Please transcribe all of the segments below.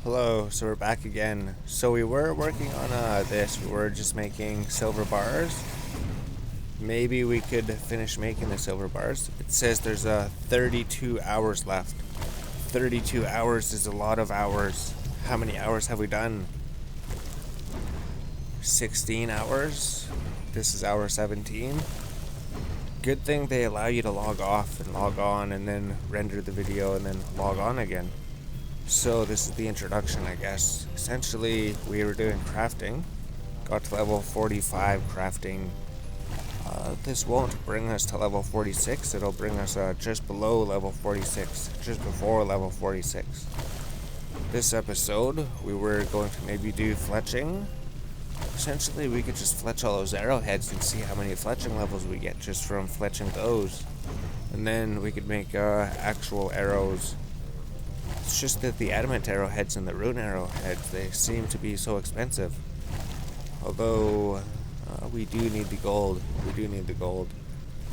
Hello, so we're back again. So we were working on this. We were just making silver bars. Maybe we could finish making the silver bars. It says there's 32 hours left. 32 hours is a lot of hours. How many hours have we done? 16 hours. This is hour 17. Good thing they allow you to log off and log on and then render the video and then log on again. So this is the introduction, I guess. Essentially, we were doing crafting. Got to level 45 crafting. This won't bring us to level 46. It'll bring us just below level 46. Just before level 46. This episode, we were going to maybe do fletching. Essentially, we could just fletch all those arrowheads and see how many fletching levels we get just from fletching those. And then we could make actual arrows. It's just that the adamant arrowheads and the rune arrowheads, they seem to be so expensive. Although, we do need the gold.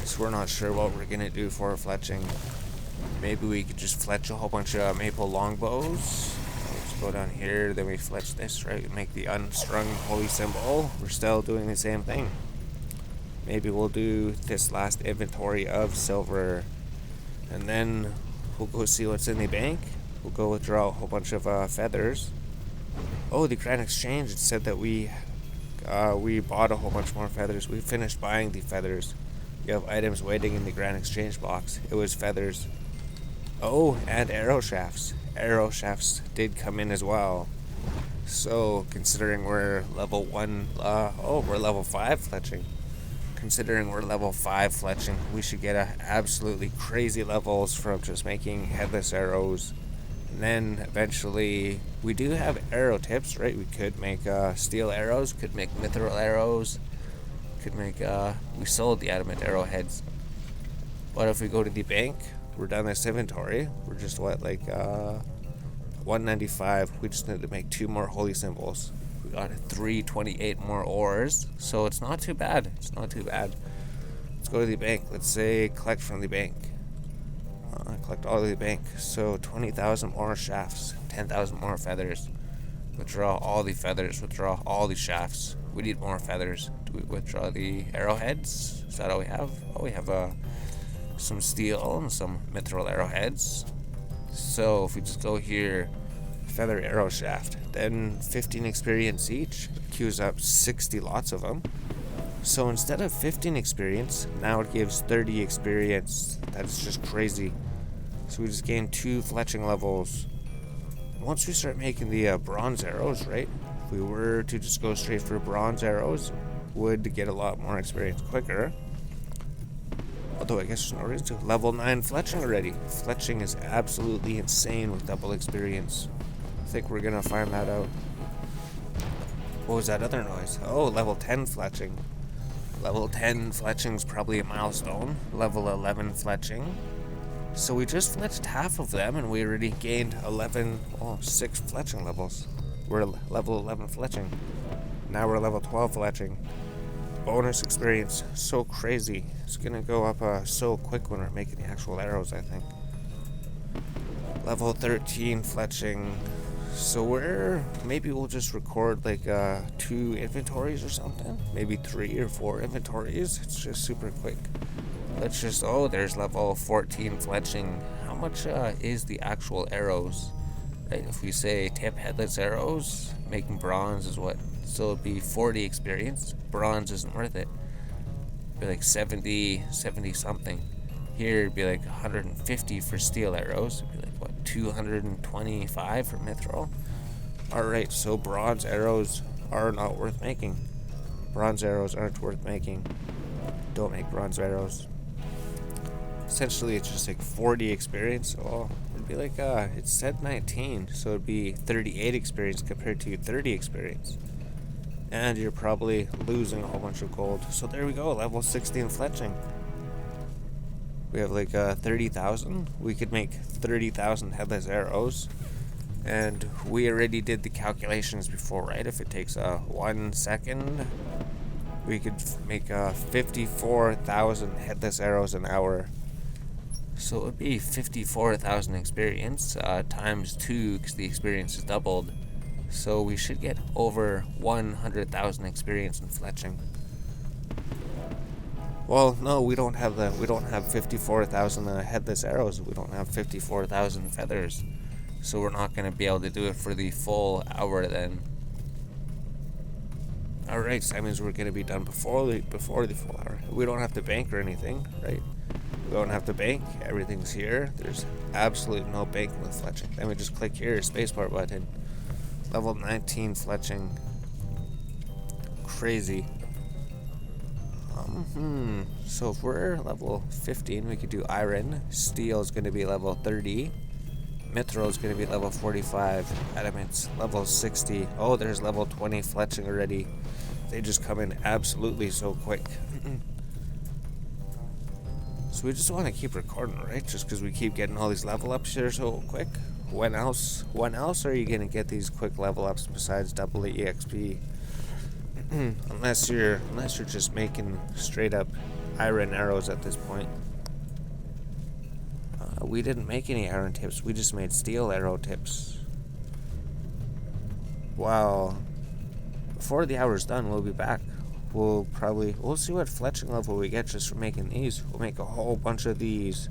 So we're not sure what we're going to do for fletching. Maybe we could just fletch a whole bunch of maple longbows. Let's go down here, then we fletch this, right? We make the unstrung holy symbol. We're still doing the same thing. Maybe we'll do this last inventory of silver. And then we'll go see what's in the bank. We'll go withdraw a whole bunch of feathers. Oh, the Grand Exchange, it said that we bought a whole bunch more feathers. We finished buying the feathers. We have items waiting in the Grand Exchange box. It was feathers. Oh, and arrow shafts. Arrow shafts did come in as well. So, considering we're level 1, we're level 5 fletching. Considering we're level 5 fletching, we should get absolutely crazy levels from just making headless arrows. And then eventually, we do have arrow tips, right? We could make steel arrows, could make mithril arrows, could make, we sold the adamant arrowheads. But if we go to the bank, we're done this inventory. We're just, 195. We just need to make 2 more holy symbols. We got 328 more ores, so it's not too bad. Let's go to the bank. Let's say collect from the bank. Collect all of the bank. So 20,000 more shafts, 10,000 more feathers. Withdraw all the feathers, withdraw all the shafts. We need more feathers. Do we withdraw the arrowheads? Is that all we have? Oh, we have some steel and some mithril arrowheads. So if we just go here, feather arrow shaft, then 15 experience each, queues up 60 lots of them. So instead of 15 experience, now it gives 30 experience. That's just crazy. So we just gained 2 fletching levels. Once we start making the bronze arrows, right? If we were to just go straight for bronze arrows, would get a lot more experience quicker. Although I guess there's no reason to. Level 9 fletching already. Fletching is absolutely insane with double experience. I think we're gonna find that out. What was that other noise? Oh, level 10 fletching. Level 10 fletching's probably a milestone. Level 11 fletching. So we just fletched half of them and we already gained 6 fletching levels. We're level 11 fletching. Now we're level 12 fletching. Bonus experience. So crazy. It's gonna go up so quick when we're making the actual arrows, I think. Level 13 fletching. So maybe we'll just record 2 inventories or something. Maybe 3 or 4 inventories. It's just super quick. Let's just, there's level 14 fletching. How much is the actual arrows? Right, if we say tip headless arrows, making bronze is what? So it'd be 40 experience. Bronze isn't worth it. It'd be like 70 something. Here it'd be like 150 for steel arrows. It'd be like 225 for mithril. Alright, so bronze arrows are not worth making. Bronze arrows aren't worth making. Don't make bronze arrows. Essentially, it's just like 40 experience. It'd be like, it said 19, so it'd be 38 experience compared to 30 experience. And you're probably losing a whole bunch of gold. So there we go, level 16 fletching. We have 30,000. We could make 30,000 headless arrows. And we already did the calculations before, right? If it takes 1 second, we could make 54,000 headless arrows an hour. So it would be 54,000 experience times 2 because the experience is doubled. So we should get over 100,000 experience in fletching. Well, no, we don't have 54,000 headless arrows. We don't have 54,000 feathers. So we're not going to be able to do it for the full hour then. Alright, so that means we're going to be done before the full hour. We don't have to bank or anything, right? We don't have to bank. Everything's here. There's absolutely no banking with fletching. Then we just click here, spacebar button. Level 19 fletching. Crazy. So if we're level 15, we could do iron. Steel is going to be level 30. Mithril is going to be level 45. Adamant's level 60. Oh, there's level 20 fletching already. They just come in absolutely so quick. So we just want to keep recording, right? Just because we keep getting all these level ups here so quick. When else are you going to get these quick level ups besides double the EXP? unless you're just making straight up iron arrows at this point. We didn't make any iron tips. We just made steel arrow tips. Wow. Before the hour's done, we'll be back. We'll see what fletching level we get just for making these. We'll make a whole bunch of these.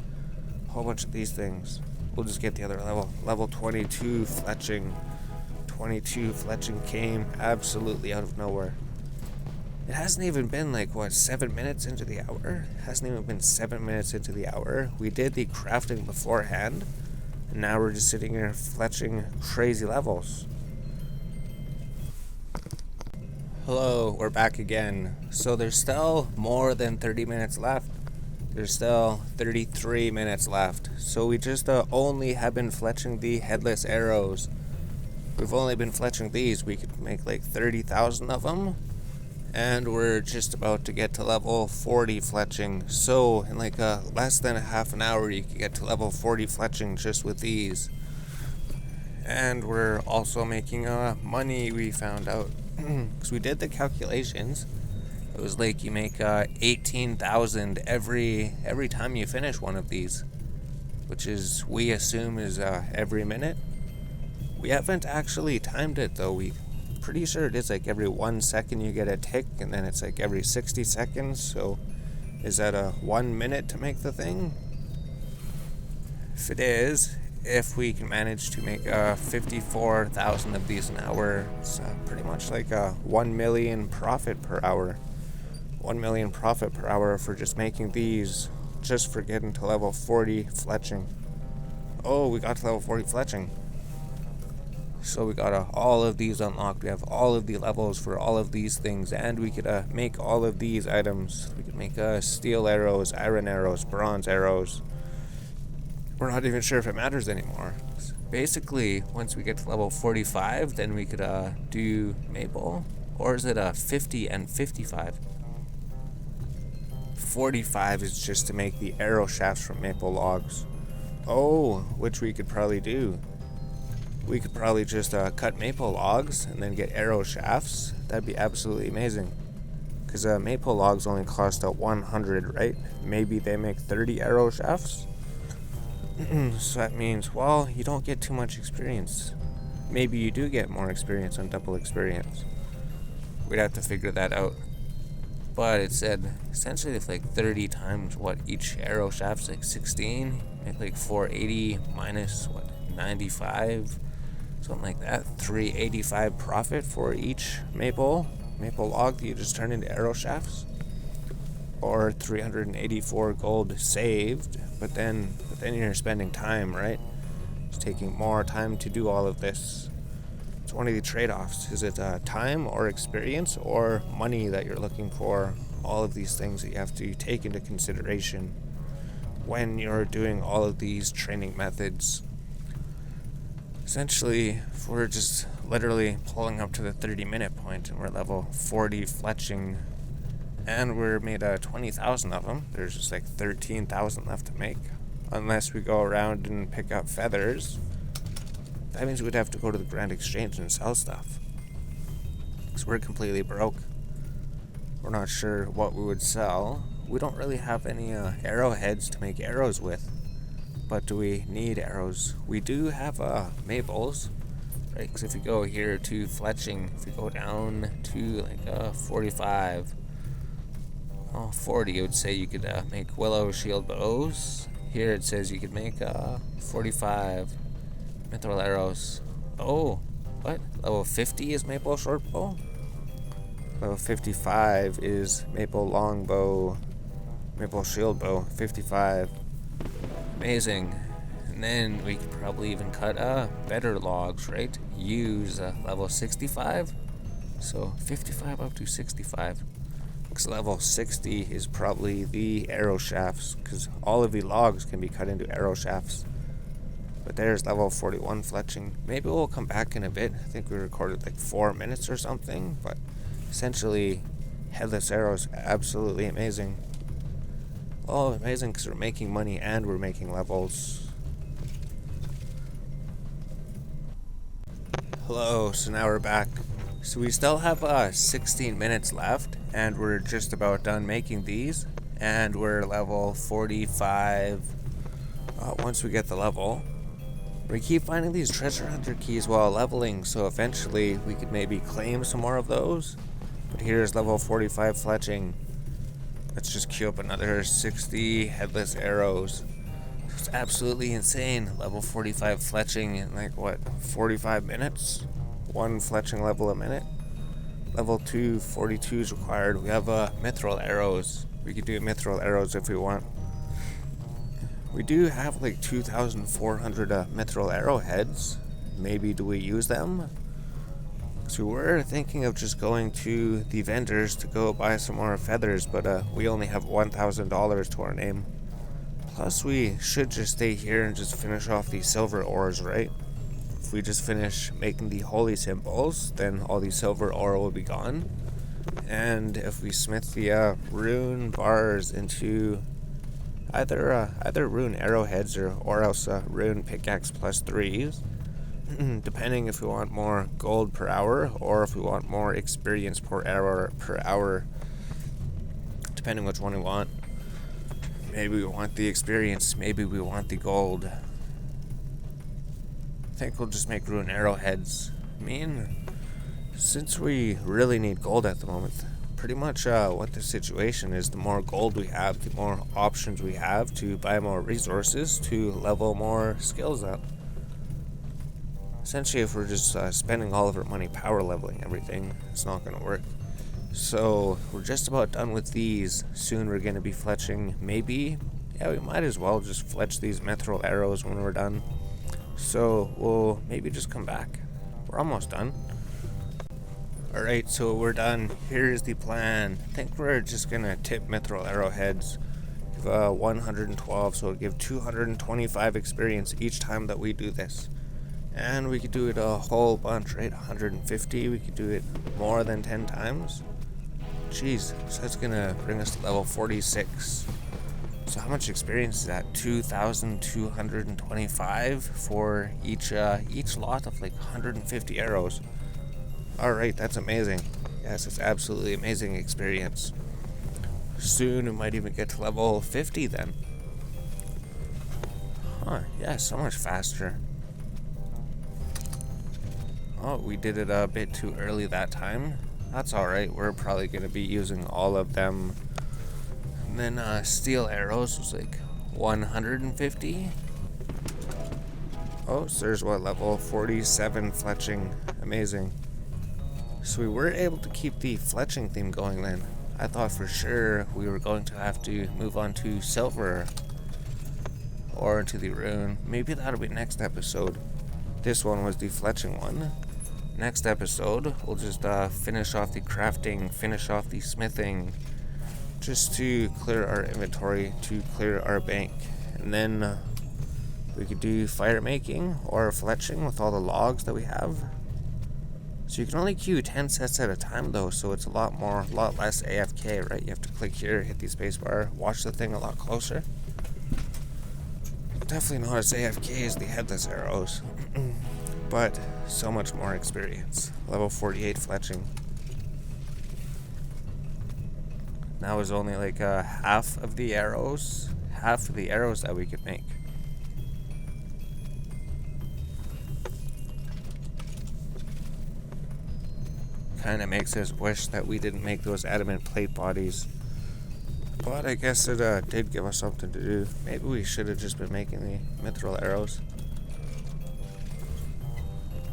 A whole bunch of these things. We'll just get the other level. Level 22 fletching. 22 fletching came absolutely out of nowhere. It hasn't even been 7 minutes into the hour? It hasn't even been 7 minutes into the hour. We did the crafting beforehand, and now we're just sitting here fletching crazy levels. Hello, we're back again. So there's still more than 30 minutes left. There's still 33 minutes left. So we just only have been fletching the headless arrows. We've only been fletching these. We could make 30,000 of them. And we're just about to get to level 40 fletching. So in less than a half an hour, you can get to level 40 fletching just with these. And we're also making money, we found out. Because we did the calculations. It was you make 18,000 every time you finish one of these. Which is, we assume, is every minute. We haven't actually timed it though. We pretty sure it is every 1 second you get a tick, and then it's every 60 seconds. So is that 1 minute to make the thing? If it is, if we can manage to make 54,000 of these an hour, it's pretty much 1 million profit per hour. 1 million profit per hour for just making these, just for getting to level 40 fletching. Oh, we got to level 40 fletching. So we got all of these unlocked. We have all of the levels for all of these things, and we could make all of these items. We could make steel arrows, iron arrows, bronze arrows. We're not even sure if it matters anymore. Basically, once we get to level 45, then we could do maple. Or is it 50 and 55? 45 is just to make the arrow shafts from maple logs. Oh, which we could probably do. We could probably just cut maple logs and then get arrow shafts. That'd be absolutely amazing. Because maple logs only cost 100, right? Maybe they make 30 arrow shafts? So that means, well, you don't get too much experience. Maybe you do get more experience on double experience. We'd have to figure that out. But it said, essentially, if 30 times what each arrow shaft's 16, make 480 minus 95? Something like that. 385 profit for each maple log that you just turn into arrow shafts, or 384 gold saved. But then you're spending time, right? It's taking more time to do all of this. It's one of the trade-offs. Is it time or experience or money that you're looking for? All of these things that you have to take into consideration when you're doing all of these training methods. Essentially, if we're just literally pulling up to the 30-minute point and we're level 40 fletching, and we're made 20,000 of them, there's just 13,000 left to make. Unless we go around and pick up feathers, that means we'd have to go to the Grand Exchange and sell stuff. Because we're completely broke. We're not sure what we would sell. We don't really have any arrowheads to make arrows with. but do we need arrows? We do have maples, right? Because if you go here to Fletching, if you go down to like 45, 40, it would say you could make willow shield bows. Here it says you could make 45 mithril arrows. Oh, what? Level 50 is maple short bow? Level 55 is maple long bow, maple shield bow, 55. Amazing. And then we could probably even cut better logs, right? Use level 65. So 55 up to 65. Because level 60 is probably the arrow shafts, because all of the logs can be cut into arrow shafts. But there's level 41 fletching. Maybe we'll come back in a bit. I think we recorded like 4 minutes or something, but essentially headless arrows, absolutely amazing. Oh, amazing, because we're making money and we're making levels. Hello, so now we're back. So we still have 16 minutes left, and we're just about done making these, and we're level 45 once we get the level. We keep finding these treasure hunter keys while leveling, so eventually we could maybe claim some more of those. But here's level 45 fletching. Let's just queue up another 60 headless arrows. It's absolutely insane. Level 45 fletching in like what, 45 minutes? One fletching level a minute. Level 2, 42 is required. We have mithril arrows. We could do mithril arrows if we want. We do have like 2,400 mithril arrowheads. Maybe do we use them? So we're thinking of just going to the vendors to go buy some more feathers, but we only have $1,000 to our name. Plus we should just stay here and just finish off these silver ores, right? If we just finish making the holy symbols, then all the silver ore will be gone. And if we smith the rune bars into either rune arrowheads or else rune pickaxe plus 3s, depending if we want more gold per hour or if we want more experience per hour, depending which one we want. Maybe we want the experience, maybe we want the gold. I think we'll just make rune arrowheads. I mean, since we really need gold at the moment, pretty much what the situation is, the more gold we have, the more options we have to buy more resources to level more skills up. Essentially, if we're just spending all of our money power leveling everything, it's not going to work. So we're just about done with these. Soon we're going to be fletching. Maybe, yeah, we might as well just fletch these mithril arrows when we're done. So we'll maybe just come back. We're almost done. Alright, so we're done. Here's the plan. I think we're just going to tip mithril arrowheads. Give 112, so it'll give 225 experience each time that we do this. And we could do it a whole bunch, right? 150, we could do it more than 10 times. Jeez, so that's gonna bring us to level 46. So how much experience is that? 2,225 for each lot of like 150 arrows. Alright, that's amazing. Yes, it's absolutely amazing experience. Soon we might even get to level 50 then. Huh, yeah, so much faster. Oh, we did it a bit too early that time. That's alright, we're probably going to be using all of them. And then steel arrows was like 150. Oh, so there's what, level 47 fletching. Amazing. So we were able to keep the fletching theme going then. I thought for sure we were going to have to move on to silver or to the rune. Maybe that'll be next episode. This one was the fletching one. Next episode, we'll just finish off the crafting, finish off the smithing, just to clear our inventory, to clear our bank. And then we could do fire making or fletching with all the logs that we have. So you can only queue 10 sets at a time though, so it's a lot less AFK, right? You have to click here, hit the spacebar, watch the thing a lot closer. Definitely not as AFK as the headless arrows. But so much more experience. Level 48 fletching. Now is only like half of the arrows that we could make. kind of makes us wish that we didn't make those adamant plate bodies. But I guess it did give us something to do. Maybe we should have just been making the mithril arrows.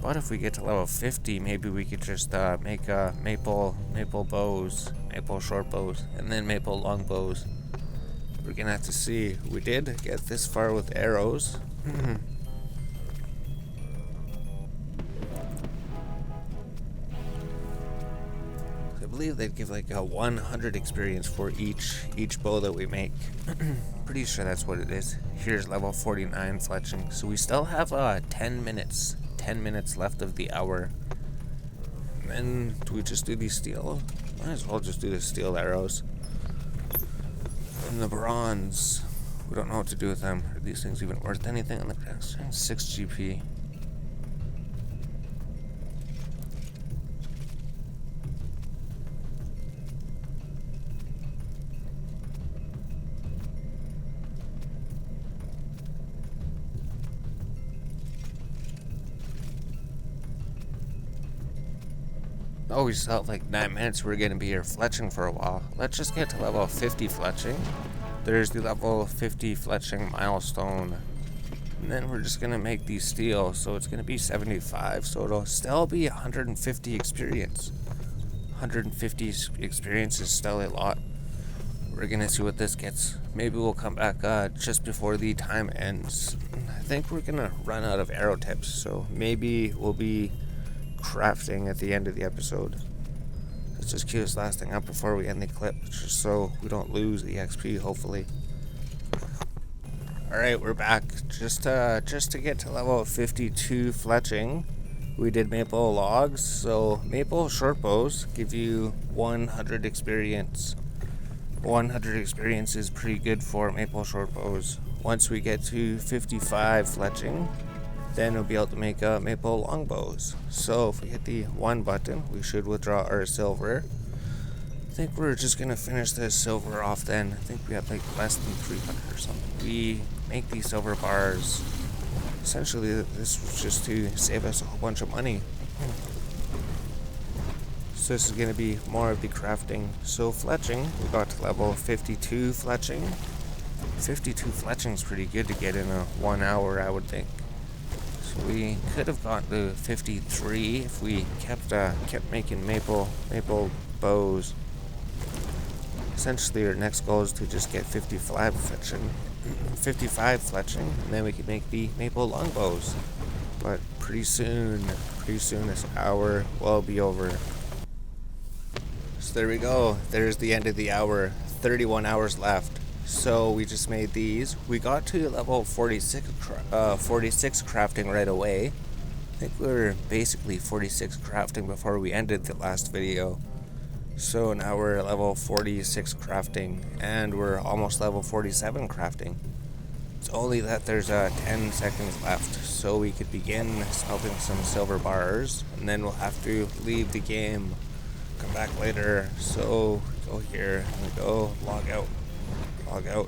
But if we get to level 50, maybe we could just make maple bows, maple short bows, and then maple long bows. We're gonna have to see. We did get this far with arrows. I believe they'd give like a 100 experience for each bow that we make. Pretty sure that's what it is. Here's level 49 fletching. So we still have 10 minutes. 10 minutes left of the hour. And then do we just do these steel? Might as well just do the steel arrows. And the bronze, we don't know what to do with them. Are these things even worth anything on the grass? 6 GP. Oh, we still have like 9 minutes. We're gonna be here fletching for a while. Let's just get to level 50 fletching. There's the level 50 fletching milestone. And then we're just gonna make these steel. So it's gonna be 75. So it'll still be 150 experience. 150 experience is still a lot. We're gonna see what this gets. Maybe we'll come back just before the time ends. I think we're gonna run out of arrow tips. So maybe we'll be crafting at the end of the episode. Let's just queue this last thing up before we end the clip, just so we don't lose the XP, hopefully. Alright, we're back. Just to get to level 52 fletching, we did maple logs. So maple short bows give you 100 experience. 100 experience is pretty good for maple short bows. Once we get to 55 fletching, then we'll be able to make maple longbows. So if we hit the 1 button, we should withdraw our silver. I think we're just gonna finish this silver off then. I think we have like less than 300 or something. We make these silver bars. Essentially, this was just to save us a whole bunch of money. So this is gonna be more of the crafting. So fletching, we got to level 52 fletching. 52 fletching is pretty good to get in a 1 hour, I would think. We could have gotten to 53 if we kept making maple bows. Essentially, our next goal is to just get 55 fletching, and then we can make the maple longbows. But pretty soon this hour will be over. So there we go. There's the end of the hour. 31 hours left. So we just made these. We got to level 46 crafting right away. I think we were basically 46 crafting before we ended the last video. So now we're level 46 crafting, and we're almost level 47 crafting. It's only that there's 10 seconds left, so we could begin smelting some silver bars, and then we'll have to leave the game, come back later. So go here and go log out.